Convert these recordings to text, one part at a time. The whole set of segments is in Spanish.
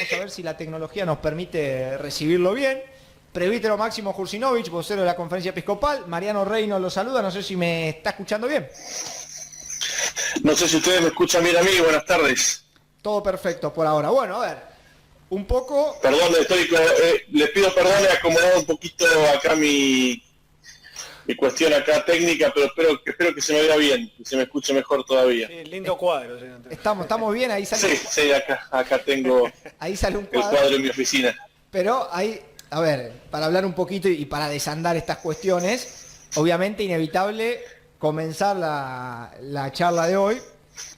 Vamos a ver si la tecnología nos permite recibirlo bien. Presbítero Máximo Jursinovich, vocero de la Conferencia Episcopal. Mariano Reino lo saluda, no sé si me está escuchando bien. No sé si ustedes me escuchan bien a mí, buenas tardes. Todo perfecto por ahora. Bueno, a ver, un poco... Perdón, les pido perdón, he acomodado un poquito acá mi cuestión acá técnica, pero espero que se me vea bien, que se me escuche mejor todavía. Sí, lindo cuadro, señor. Estamos bien, ahí sale... Sí, acá tengo ahí sale un el cuadro. cuadro en mi oficina. Pero ahí, a ver, para hablar un poquito y para desandar estas cuestiones, obviamente inevitable comenzar la charla de hoy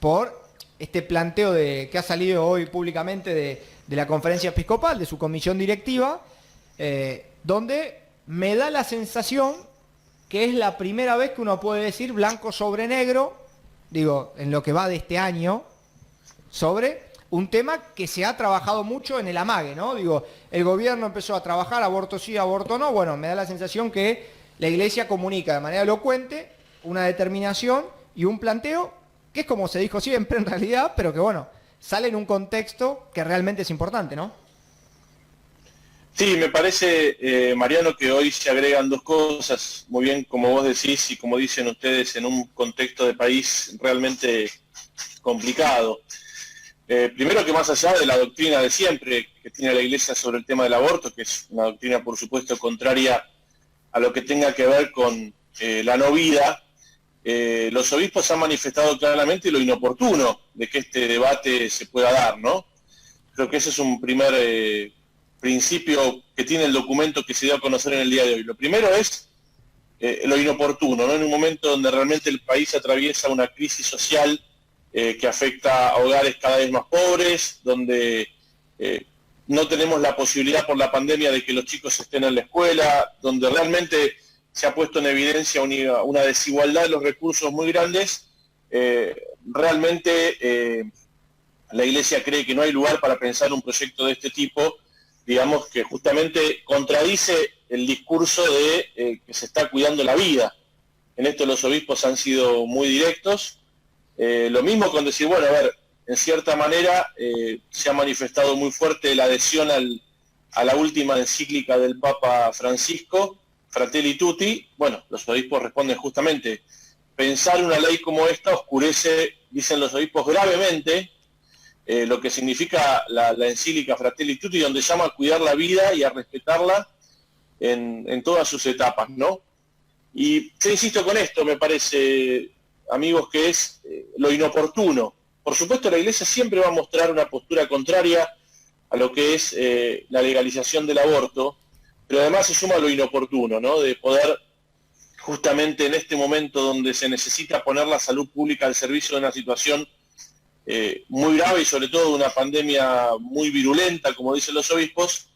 por este planteo que ha salido hoy públicamente de la Conferencia Episcopal, de su comisión directiva, donde me da la sensación que es la primera vez que uno puede decir blanco sobre negro, digo, en lo que va de este año, sobre un tema que se ha trabajado mucho en el amague, ¿no? Digo, el gobierno empezó a trabajar, aborto sí, aborto no. Bueno, me da la sensación que la Iglesia comunica de manera elocuente una determinación y un planteo que es como se dijo siempre en realidad, pero que bueno, sale en un contexto que realmente es importante, ¿no? Sí, me parece, Mariano, que hoy se agregan dos cosas, muy bien como vos decís y como dicen ustedes, en un contexto de país realmente complicado. Primero, que más allá de la doctrina de siempre que tiene la Iglesia sobre el tema del aborto, que es una doctrina por supuesto contraria a lo que tenga que ver con la no vida, los obispos han manifestado claramente lo inoportuno de que este debate se pueda dar, ¿no? Creo que ese es un primer principio que tiene el documento que se dio a conocer en el día de hoy. Lo primero es lo inoportuno, ¿no? En un momento donde realmente el país atraviesa una crisis social que afecta a hogares cada vez más pobres, donde no tenemos la posibilidad por la pandemia de que los chicos estén en la escuela, donde realmente se ha puesto en evidencia una desigualdad de los recursos muy grandes, realmente la Iglesia cree que no hay lugar para pensar un proyecto de este tipo, digamos, que justamente contradice el discurso de que se está cuidando la vida. En esto los obispos han sido muy directos. Lo mismo con decir, bueno, a ver, en cierta manera se ha manifestado muy fuerte la adhesión a la última encíclica del Papa Francisco, Fratelli Tutti. Bueno, los obispos responden justamente, pensar una ley como esta oscurece, dicen los obispos, gravemente lo que significa la encíclica Fratelli Tutti, donde llama a cuidar la vida y a respetarla en todas sus etapas, ¿no? Y yo insisto con esto, me parece, amigos, que es lo inoportuno. Por supuesto, la Iglesia siempre va a mostrar una postura contraria a lo que es la legalización del aborto, pero además se suma lo inoportuno, ¿no? De poder, justamente en este momento donde se necesita poner la salud pública al servicio de una situación muy grave y sobre todo de una pandemia muy virulenta, como dicen los obispos,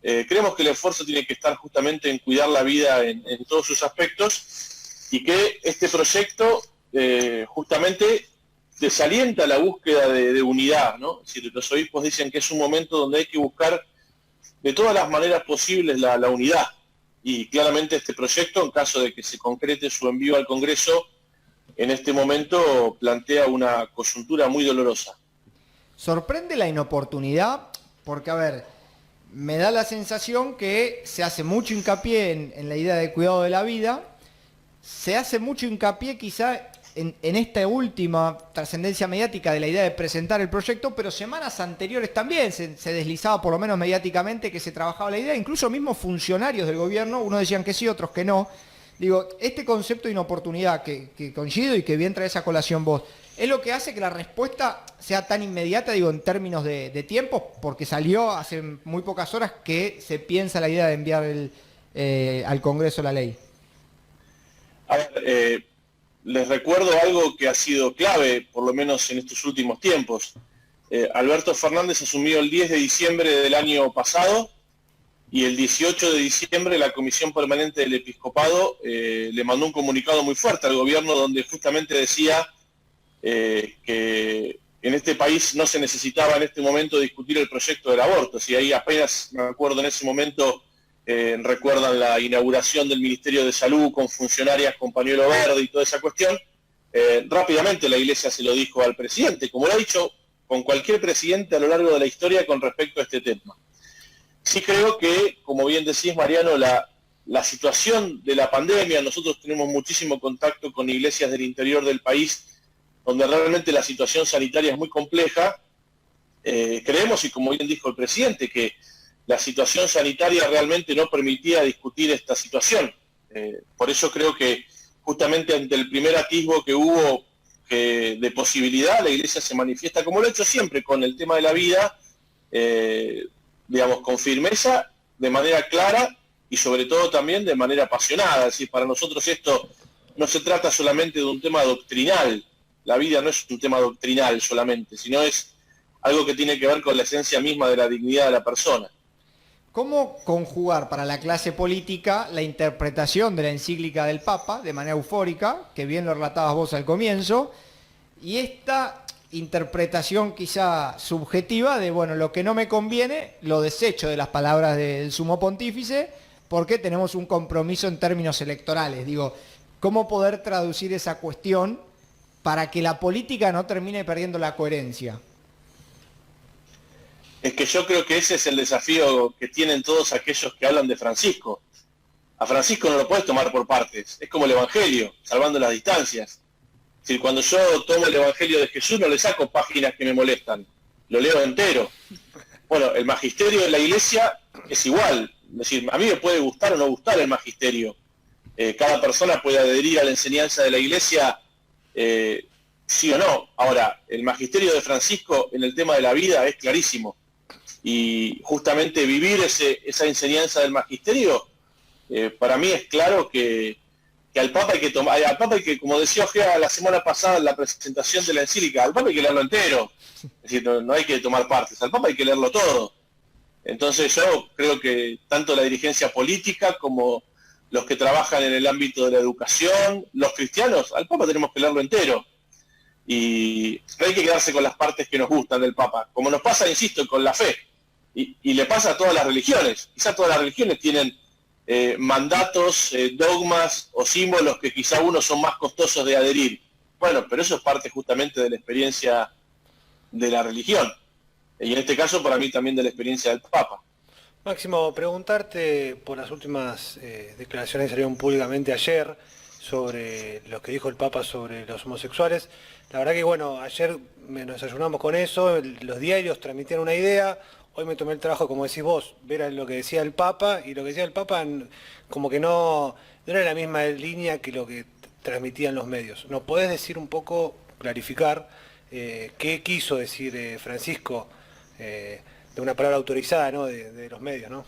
creemos que el esfuerzo tiene que estar justamente en cuidar la vida en todos sus aspectos, y que este proyecto justamente desalienta la búsqueda de unidad, ¿no? Es decir, los obispos dicen que es un momento donde hay que buscar de todas las maneras posibles la unidad, y claramente este proyecto, en caso de que se concrete su envío al Congreso, en este momento plantea una coyuntura muy dolorosa. Sorprende la inoportunidad, porque a ver, me da la sensación que se hace mucho hincapié en la idea de cuidado de la vida, se hace mucho hincapié quizá en esta última trascendencia mediática de la idea de presentar el proyecto, pero semanas anteriores también se deslizaba, por lo menos mediáticamente, que se trabajaba la idea, incluso mismos funcionarios del gobierno, unos decían que sí, otros que no. Digo, este concepto de inoportunidad que coincido y que bien traes a colación vos, ¿es lo que hace que la respuesta sea tan inmediata, digo, en términos de tiempo? Porque salió hace muy pocas horas que se piensa la idea de enviar al Congreso la ley. A ver, les recuerdo algo que ha sido clave, por lo menos en estos últimos tiempos. Alberto Fernández asumió el 10 de diciembre del año pasado, y el 18 de diciembre la Comisión Permanente del Episcopado le mandó un comunicado muy fuerte al gobierno, donde justamente decía que en este país no se necesitaba en este momento discutir el proyecto del aborto. Si ahí apenas, me acuerdo en ese momento, recuerdan la inauguración del Ministerio de Salud con funcionarias con pañuelo verde y toda esa cuestión, rápidamente la Iglesia se lo dijo al presidente, como lo ha dicho con cualquier presidente a lo largo de la historia con respecto a este tema. Sí creo que, como bien decís, Mariano, la situación de la pandemia, nosotros tenemos muchísimo contacto con iglesias del interior del país, donde realmente la situación sanitaria es muy compleja. Creemos, y como bien dijo el presidente, que la situación sanitaria realmente no permitía discutir esta situación. Por eso creo que justamente ante el primer atisbo que hubo de posibilidad, la Iglesia se manifiesta, como lo ha hecho siempre con el tema de la vida, digamos, con firmeza, de manera clara y sobre todo también de manera apasionada. Es decir, para nosotros esto no se trata solamente de un tema doctrinal, la vida no es un tema doctrinal solamente, sino es algo que tiene que ver con la esencia misma de la dignidad de la persona. ¿Cómo conjugar para la clase política la interpretación de la encíclica del Papa de manera eufórica, que bien lo relatabas vos al comienzo, y esta interpretación quizá subjetiva de, bueno, lo que no me conviene, lo desecho de las palabras del sumo pontífice, porque tenemos un compromiso en términos electorales? Digo, ¿cómo poder traducir esa cuestión para que la política no termine perdiendo la coherencia? Es que yo creo que ese es el desafío que tienen todos aquellos que hablan de Francisco. A Francisco no lo puedes tomar por partes, es como el Evangelio, salvando las distancias. Es decir, cuando yo tomo el Evangelio de Jesús no le saco páginas que me molestan, lo leo entero. Bueno, el magisterio de la Iglesia es igual, es decir, a mí me puede gustar o no gustar el magisterio. Cada persona puede adherir a la enseñanza de la Iglesia, sí o no. Ahora, el magisterio de Francisco en el tema de la vida es clarísimo. Y justamente vivir esa enseñanza del magisterio, para mí es claro que al Papa hay que tomar, como decía Ojea la semana pasada en la presentación de la encíclica, al Papa hay que leerlo entero, es decir, no hay que tomar partes, al Papa hay que leerlo todo. Entonces yo creo que tanto la dirigencia política como los que trabajan en el ámbito de la educación, los cristianos, al Papa tenemos que leerlo entero. Y no hay que quedarse con las partes que nos gustan del Papa, como nos pasa, insisto, con la fe. Y le pasa a todas las religiones. Quizá todas las religiones tienen mandatos, dogmas o símbolos que quizá unos son más costosos de adherir. Bueno, pero eso es parte justamente de la experiencia de la religión. Y en este caso, para mí, también de la experiencia del Papa. Máximo, preguntarte por las últimas declaraciones que salieron públicamente ayer sobre lo que dijo el Papa sobre los homosexuales. La verdad que, bueno, ayer nos desayunamos con eso, los diarios transmitían una idea. Hoy me tomé el trabajo, como decís vos, ver lo que decía el Papa, y lo que decía el Papa como que no era la misma línea que lo que transmitían los medios. ¿Nos podés decir un poco, clarificar, qué quiso decir Francisco, de una palabra autorizada, ¿no?, de los medios, ¿no?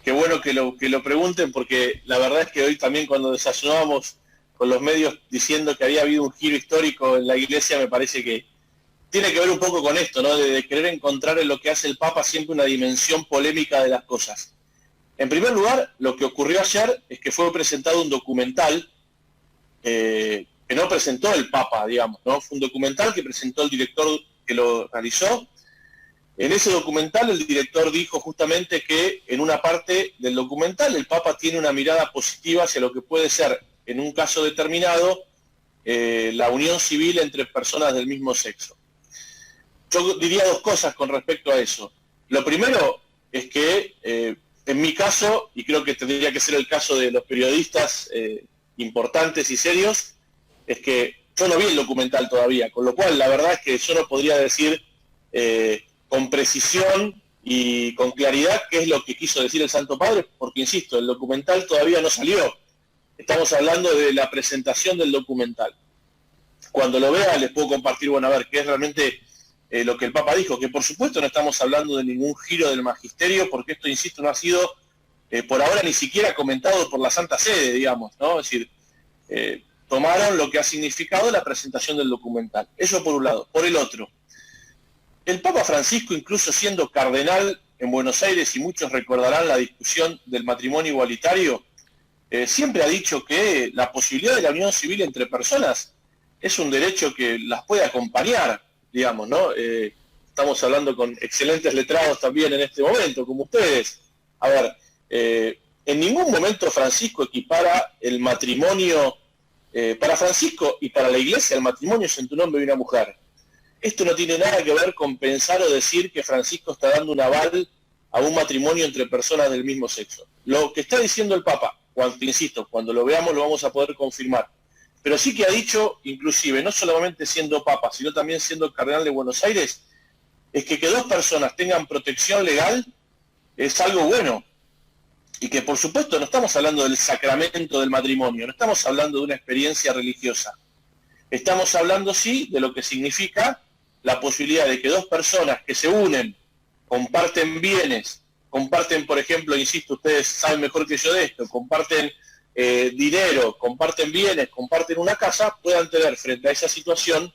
Qué bueno que lo pregunten, porque la verdad es que hoy también cuando desayunábamos con los medios diciendo que había habido un giro histórico en la Iglesia, me parece que tiene que ver un poco con esto, ¿no? De querer encontrar en lo que hace el Papa siempre una dimensión polémica de las cosas. En primer lugar, lo que ocurrió ayer es que fue presentado un documental que no presentó el Papa, digamos, ¿no? Fue un documental que presentó el director que lo realizó. En ese documental el director dijo justamente que en una parte del documental el Papa tiene una mirada positiva hacia lo que puede ser, en un caso determinado, la unión civil entre personas del mismo sexo. Yo diría dos cosas con respecto a eso. Lo primero es que en mi caso, y creo que tendría que ser el caso de los periodistas importantes y serios, es que yo no vi el documental todavía, con lo cual la verdad es que yo no podría decir con precisión y con claridad qué es lo que quiso decir el Santo Padre, porque insisto, el documental todavía no salió. Estamos hablando de la presentación del documental. Cuando lo vea les puedo compartir, bueno, a ver, qué es realmente lo que el Papa dijo, que por supuesto no estamos hablando de ningún giro del magisterio, porque esto, insisto, no ha sido por ahora ni siquiera comentado por la Santa Sede, digamos, ¿no? Es decir, tomaron lo que ha significado la presentación del documental. Eso por un lado. Por el otro, el Papa Francisco, incluso siendo cardenal en Buenos Aires, y muchos recordarán la discusión del matrimonio igualitario, siempre ha dicho que la posibilidad de la unión civil entre personas es un derecho que las puede acompañar, digamos, ¿no? Estamos hablando con excelentes letrados también en este momento, como ustedes. A ver, en ningún momento Francisco equipara el matrimonio, para Francisco y para la Iglesia, el matrimonio es entre un hombre y una mujer. esto no tiene nada que ver con pensar o decir que Francisco está dando un aval a un matrimonio entre personas del mismo sexo. Lo que está diciendo el Papa, insisto, cuando lo veamos lo vamos a poder confirmar, pero sí que ha dicho, inclusive, no solamente siendo Papa, sino también siendo Cardenal de Buenos Aires, es que dos personas tengan protección legal es algo bueno. Y que por supuesto no estamos hablando del sacramento del matrimonio, no estamos hablando de una experiencia religiosa. Estamos hablando, sí, de lo que significa la posibilidad de que dos personas que se unen, comparten bienes, comparten, por ejemplo, insisto, ustedes saben mejor que yo de esto, comparten dinero, comparten bienes, comparten una casa, puedan tener frente a esa situación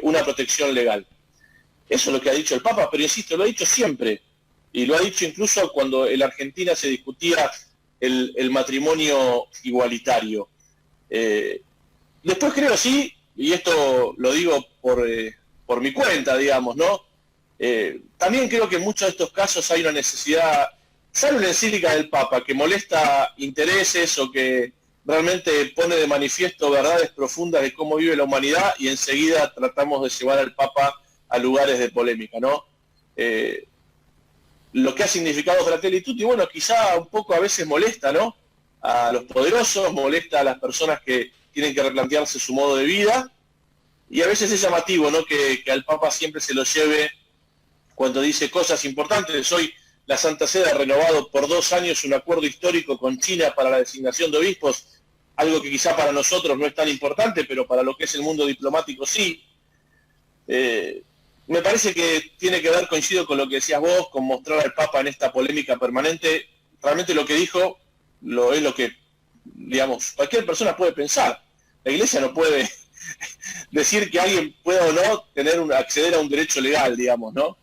una protección legal. Eso es lo que ha dicho el Papa, pero insisto, lo ha dicho siempre. Y lo ha dicho incluso cuando en la Argentina se discutía el matrimonio igualitario. Después creo, sí, y esto lo digo por mi cuenta, digamos, ¿no? También creo que en muchos de estos casos hay una necesidad, sale una encíclica del Papa que molesta intereses o que realmente pone de manifiesto verdades profundas de cómo vive la humanidad y enseguida tratamos de llevar al Papa a lugares de polémica, ¿no? Lo que ha significado Fratelli Tutti, bueno, quizá un poco a veces molesta, ¿no? A los poderosos, molesta a las personas que tienen que replantearse su modo de vida, y a veces es llamativo, ¿no? Que al Papa siempre se lo lleve cuando dice cosas importantes. Hoy la Santa Sede ha renovado por 2 años un acuerdo histórico con China para la designación de obispos, algo que quizá para nosotros no es tan importante, pero para lo que es el mundo diplomático sí. Me parece que tiene que ver, coincido con lo que decías vos, con mostrar al Papa en esta polémica permanente. Realmente lo que dijo es lo que, digamos, cualquier persona puede pensar. La Iglesia no puede decir que alguien pueda o no acceder a un derecho legal, digamos, ¿no?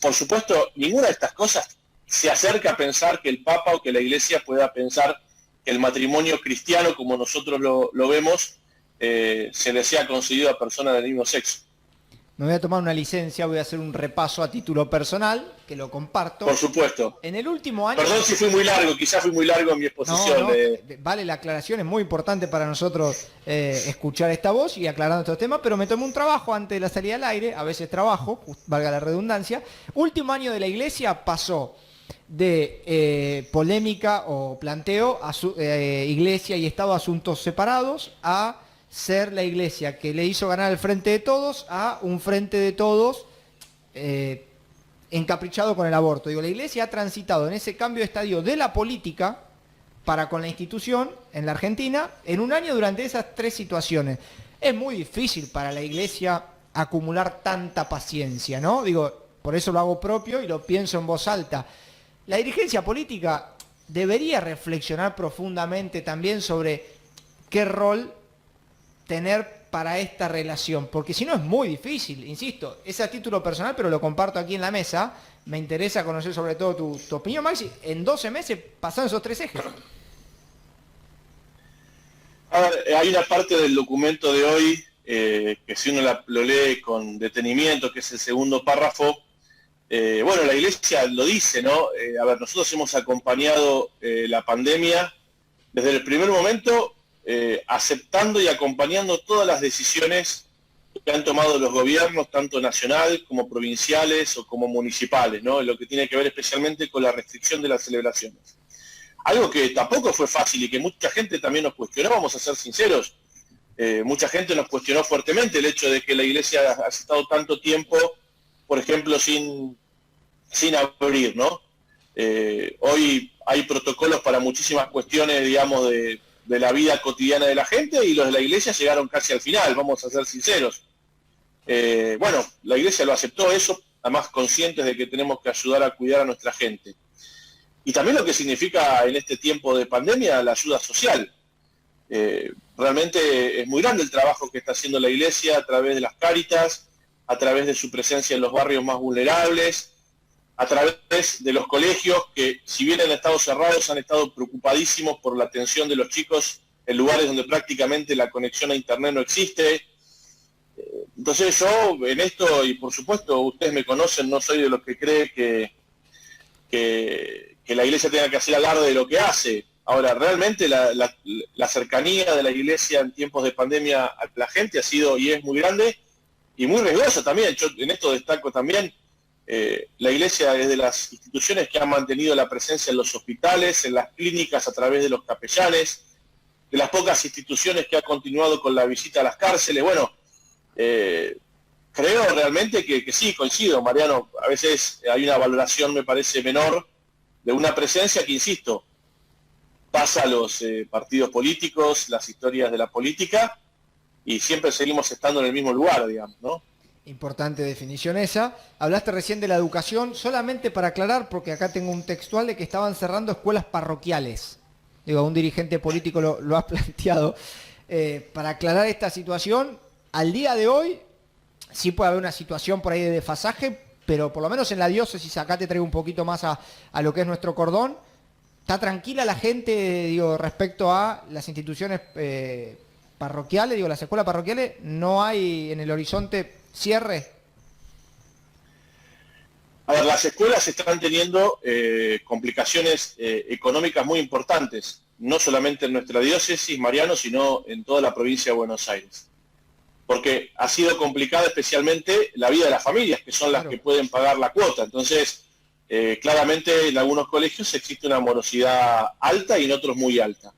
Por supuesto, ninguna de estas cosas se acerca a pensar que el Papa o que la Iglesia pueda pensar que el matrimonio cristiano, como nosotros lo vemos, se le sea concedido a personas del mismo sexo. Me voy a tomar una licencia, voy a hacer un repaso a título personal, que lo comparto. Por supuesto. En el último año... Perdón si fui muy largo, quizás fui muy largo en mi exposición. No, vale la aclaración, es muy importante para nosotros escuchar esta voz y aclarando estos temas, pero me tomé un trabajo antes de la salida al aire, a veces trabajo, valga la redundancia. Último año de la Iglesia pasó de polémica o planteo a Iglesia y Estado asuntos separados a ser la Iglesia que le hizo ganar el frente de todos a un frente de todos encaprichado con el aborto. Digo, la Iglesia ha transitado en ese cambio de estadio de la política para con la institución en la Argentina en un año durante esas 3 situaciones. Es muy difícil para la Iglesia acumular tanta paciencia, ¿no? Digo, por eso lo hago propio y lo pienso en voz alta. La dirigencia política debería reflexionar profundamente también sobre qué rol tener para esta relación, porque si no es muy difícil, insisto, es a título personal, pero lo comparto aquí en la mesa. Me interesa conocer sobre todo tu opinión, Maxi. En 12 meses pasaron esos 3 ejes. A ver, hay una parte del documento de hoy que si uno lo lee con detenimiento, que es el segundo párrafo, bueno, la Iglesia lo dice, ¿no? A ver, nosotros hemos acompañado la pandemia desde el primer momento, aceptando y acompañando todas las decisiones que han tomado los gobiernos, tanto nacional como provinciales o como municipales, ¿no? En lo que tiene que ver especialmente con la restricción de las celebraciones. Algo que tampoco fue fácil y que mucha gente también nos cuestionó, vamos a ser sinceros. Mucha gente nos cuestionó fuertemente el hecho de que la Iglesia ha estado tanto tiempo, por ejemplo, sin abrir, ¿no? Hoy hay protocolos para muchísimas cuestiones, digamos, de la vida cotidiana de la gente, y los de la Iglesia llegaron casi al final, vamos a ser sinceros. Bueno, la Iglesia lo aceptó eso, además conscientes de que tenemos que ayudar a cuidar a nuestra gente. Y también lo que significa en este tiempo de pandemia la ayuda social. Realmente es muy grande el trabajo que está haciendo la Iglesia a través de las Cáritas, a través de su presencia en los barrios más vulnerables, a través de los colegios que, si bien han estado cerrados, han estado preocupadísimos por la atención de los chicos en lugares donde prácticamente la conexión a internet no existe. Entonces yo en esto, y por supuesto ustedes me conocen, no soy de los que cree que la Iglesia tenga que hacer alarde de lo que hace. Ahora, realmente la cercanía de la Iglesia en tiempos de pandemia a la gente ha sido y es muy grande, y muy riesgosa también. Yo en esto destaco también, la Iglesia es de las instituciones que han mantenido la presencia en los hospitales, en las clínicas a través de los capellanes, de las pocas instituciones que ha continuado con la visita a las cárceles. Bueno, creo realmente que sí, coincido, Mariano, a veces hay una valoración, me parece, menor de una presencia que, insisto, pasa a los partidos políticos, las historias de la política, y siempre seguimos estando en el mismo lugar, digamos, ¿no? Importante definición esa. Hablaste recién de la educación, solamente para aclarar, porque acá tengo un textual de que estaban cerrando escuelas parroquiales. Digo, un dirigente político lo ha planteado. Para aclarar esta situación, al día de hoy sí puede haber una situación por ahí de desfasaje, pero por lo menos en la diócesis, acá te traigo un poquito más a lo que es nuestro cordón. ¿Está tranquila la gente, digo, respecto a las instituciones parroquiales, digo, las escuelas parroquiales? ¿No hay en el horizonte cierre? A ver, las escuelas están teniendo complicaciones económicas muy importantes, no solamente en nuestra diócesis, Mariano, sino en toda la provincia de Buenos Aires. Porque ha sido complicada especialmente la vida de las familias, que son las que pueden pagar la cuota. Entonces, claramente en algunos colegios existe una morosidad alta y en otros muy alta.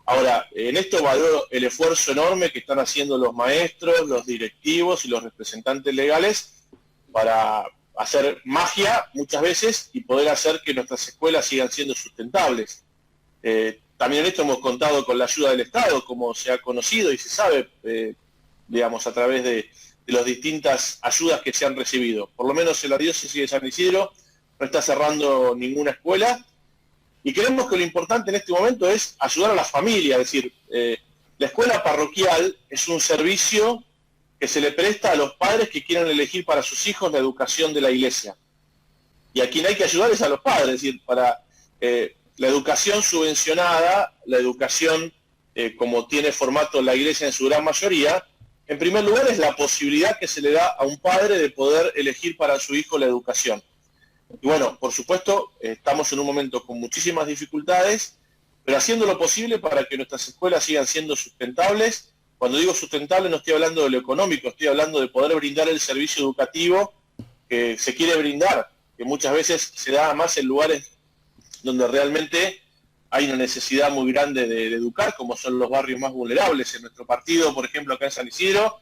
Ahora, en esto valoro el esfuerzo enorme que están haciendo los maestros, los directivos y los representantes legales para hacer magia muchas veces y poder hacer que nuestras escuelas sigan siendo sustentables. También en esto hemos contado con la ayuda del Estado, como se ha conocido y se sabe, digamos, a través de las distintas ayudas que se han recibido. Por lo menos en la diócesis de San Isidro no está cerrando ninguna escuela, y creemos que lo importante en este momento es ayudar a la familia, es decir, la escuela parroquial es un servicio que se le presta a los padres que quieran elegir para sus hijos la educación de la Iglesia. Y a quien hay que ayudar es a los padres, es decir, para la educación subvencionada, la educación como tiene formato la Iglesia en su gran mayoría, en primer lugar es la posibilidad que se le da a un padre de poder elegir para su hijo la educación. Y bueno, por supuesto, estamos en un momento con muchísimas dificultades, pero haciendo lo posible para que nuestras escuelas sigan siendo sustentables. Cuando digo sustentable no estoy hablando de lo económico, estoy hablando de poder brindar el servicio educativo que se quiere brindar, que muchas veces se da más en lugares donde realmente hay una necesidad muy grande de educar, como son los barrios más vulnerables. En nuestro partido, por ejemplo, acá en San Isidro,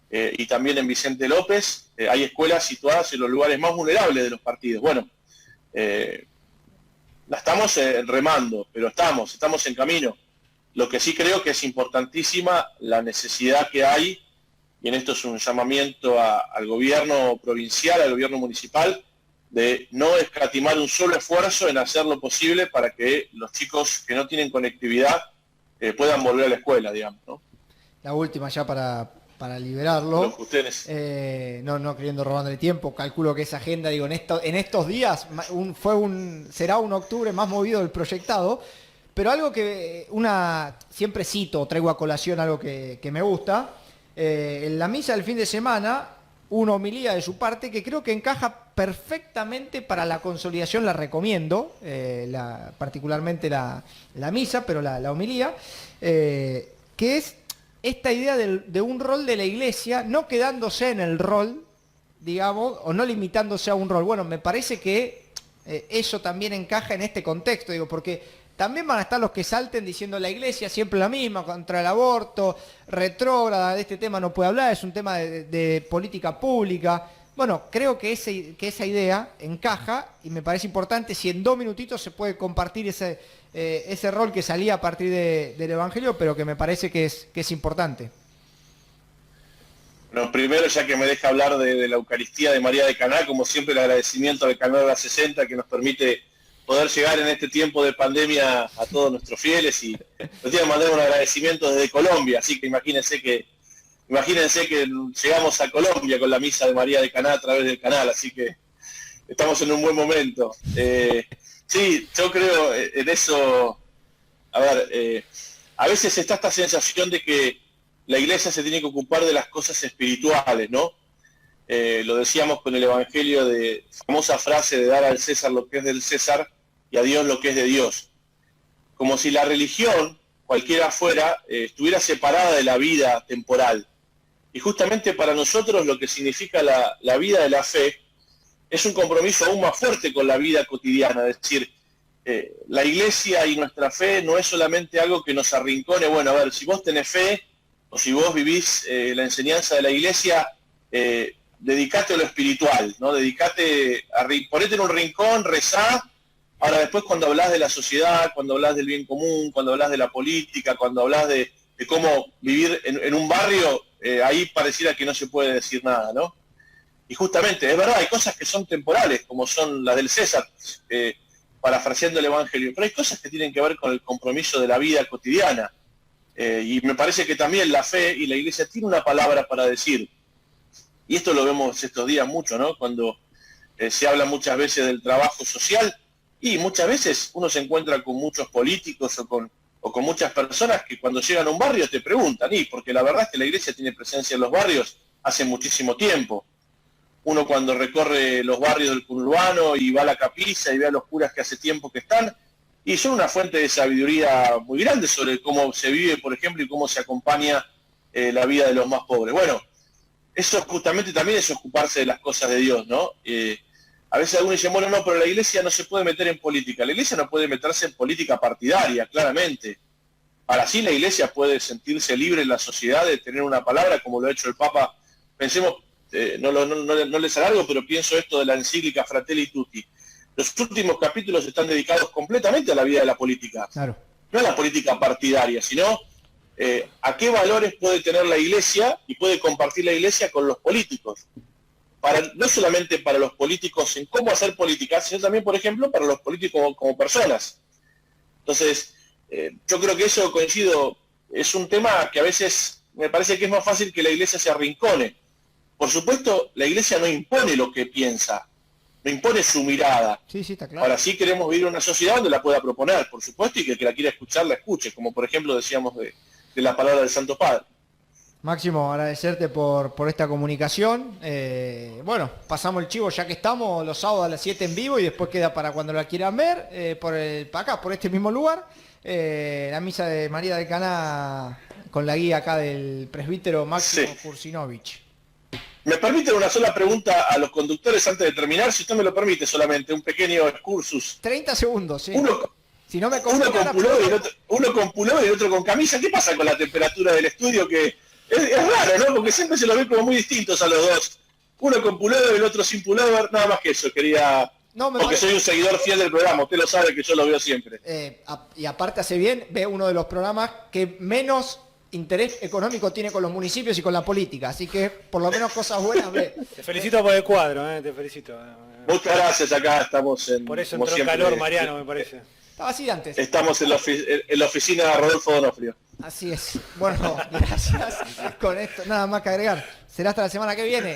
y también en Vicente López, hay escuelas situadas en los lugares más vulnerables de los partidos. Bueno, la estamos remando, pero estamos en camino. Lo que sí creo que es importantísima la necesidad que hay, y en esto es un llamamiento al gobierno provincial, al gobierno municipal, de no escatimar un solo esfuerzo en hacer lo posible para que los chicos que no tienen conectividad puedan volver a la escuela, digamos, ¿no? La última ya para liberarlo. No queriendo robarle tiempo, calculo que esa agenda, digo, en estos días será un octubre más movido del proyectado, pero algo que siempre cito, traigo a colación algo que me gusta, en la misa del fin de semana, una homilía de su parte que creo que encaja perfectamente para la consolidación, la recomiendo, particularmente la misa, pero la homilía, que es esta idea de un rol de la Iglesia, no quedándose en el rol, digamos, o no limitándose a un rol. Bueno, me parece que eso también encaja en este contexto, digo, porque también van a estar los que salten diciendo la Iglesia siempre la misma, contra el aborto, retrógrada, de este tema no puede hablar, es un tema de política pública. Bueno, creo que esa idea encaja y me parece importante si en 2 minutitos se puede compartir ese rol que salía a partir del Evangelio, pero que me parece que es importante. Bueno, primero, ya que me deja hablar de la Eucaristía de María de Caná, como siempre el agradecimiento al Canal de la 60 que nos permite poder llegar en este tiempo de pandemia a todos nuestros fieles, y nos tienen que mandar un agradecimiento desde Colombia, así que imagínense que llegamos a Colombia con la misa de María de Caná a través del canal, así que estamos en un buen momento. Sí, yo creo en eso. A ver, a veces está esta sensación de que la Iglesia se tiene que ocupar de las cosas espirituales, ¿no? Lo decíamos con el Evangelio, de famosa frase de dar al César lo que es del César y a Dios lo que es de Dios. Como si la religión, cualquiera fuera, estuviera separada de la vida temporal. Y justamente para nosotros lo que significa la vida de la fe es un compromiso aún más fuerte con la vida cotidiana. Es decir, la iglesia y nuestra fe no es solamente algo que nos arrincone. Bueno, a ver, si vos tenés fe o si vos vivís la enseñanza de la iglesia, dedicate a lo espiritual, ¿no? Ponete en un rincón, rezá. Ahora después cuando hablas de la sociedad, cuando hablas del bien común, cuando hablas de la política, cuando hablas de cómo vivir en un barrio, ahí pareciera que no se puede decir nada, ¿no? Y justamente, es verdad, hay cosas que son temporales, como son las del César, parafraseando el Evangelio, pero hay cosas que tienen que ver con el compromiso de la vida cotidiana. Y me parece que también la fe y la iglesia tiene una palabra para decir. Y esto lo vemos estos días mucho, ¿no? Cuando se habla muchas veces del trabajo social, y muchas veces uno se encuentra con muchos políticos o con muchas personas que cuando llegan a un barrio te preguntan, porque la verdad es que la iglesia tiene presencia en los barrios hace muchísimo tiempo. Uno cuando recorre los barrios del conurbano y va a la capilla y ve a los curas que hace tiempo que están, y son una fuente de sabiduría muy grande sobre cómo se vive, por ejemplo, y cómo se acompaña la vida de los más pobres. Bueno, eso justamente también es ocuparse de las cosas de Dios, ¿no? A veces algunos dicen, bueno, no, pero la iglesia no se puede meter en política. La iglesia no puede meterse en política partidaria, claramente. Ahora sí la iglesia puede sentirse libre en la sociedad de tener una palabra, como lo ha hecho el Papa. Pensemos, no les alargo, pero pienso esto de la encíclica Fratelli Tutti. Los últimos capítulos están dedicados completamente a la vida de la política. Claro. No a la política partidaria, sino a qué valores puede tener la iglesia y puede compartir la iglesia con los políticos. No solamente para los políticos en cómo hacer política, sino también, por ejemplo, para los políticos como personas. Entonces, yo creo que eso, coincido, es un tema que a veces me parece que es más fácil que la iglesia se arrincone. Por supuesto, la iglesia no impone lo que piensa, no impone su mirada. Sí, está claro. Ahora sí queremos vivir en una sociedad donde la pueda proponer, por supuesto, y que el que la quiera escuchar, la escuche, como por ejemplo decíamos de la palabra del Santo Padre. Máximo, agradecerte por esta comunicación. Bueno, pasamos el chivo ya que estamos los sábados a las 7 en vivo y después queda para cuando la quieran ver, para acá, por este mismo lugar. La misa de María del Caná con la guía acá del presbítero Máximo Kursinovich. ¿Me permiten una sola pregunta a los conductores antes de terminar? Si usted me lo permite solamente, un pequeño excursus. 30 segundos, sí. Si no me uno con pullover y el otro con camisa. ¿Qué pasa con la temperatura del estudio? Que es raro, ¿no? Porque siempre se lo ve como muy distintos a los dos. Uno con pullover, el otro sin pullover. Nada más que eso, quería... Porque soy un seguidor fiel del programa. Usted lo sabe que yo lo veo siempre. Y aparte hace bien, ve uno de los programas que menos interés económico tiene con los municipios y con la política. Así que por lo menos cosas buenas ve. Te felicito por el cuadro, te felicito. Muchas gracias, acá estamos en... Por eso entró en calor, Mariano, me parece. Estaba así antes. Estamos en la oficina de Rodolfo Donofrio. Así es. Bueno, gracias. Con esto nada más que agregar. Será hasta la semana que viene.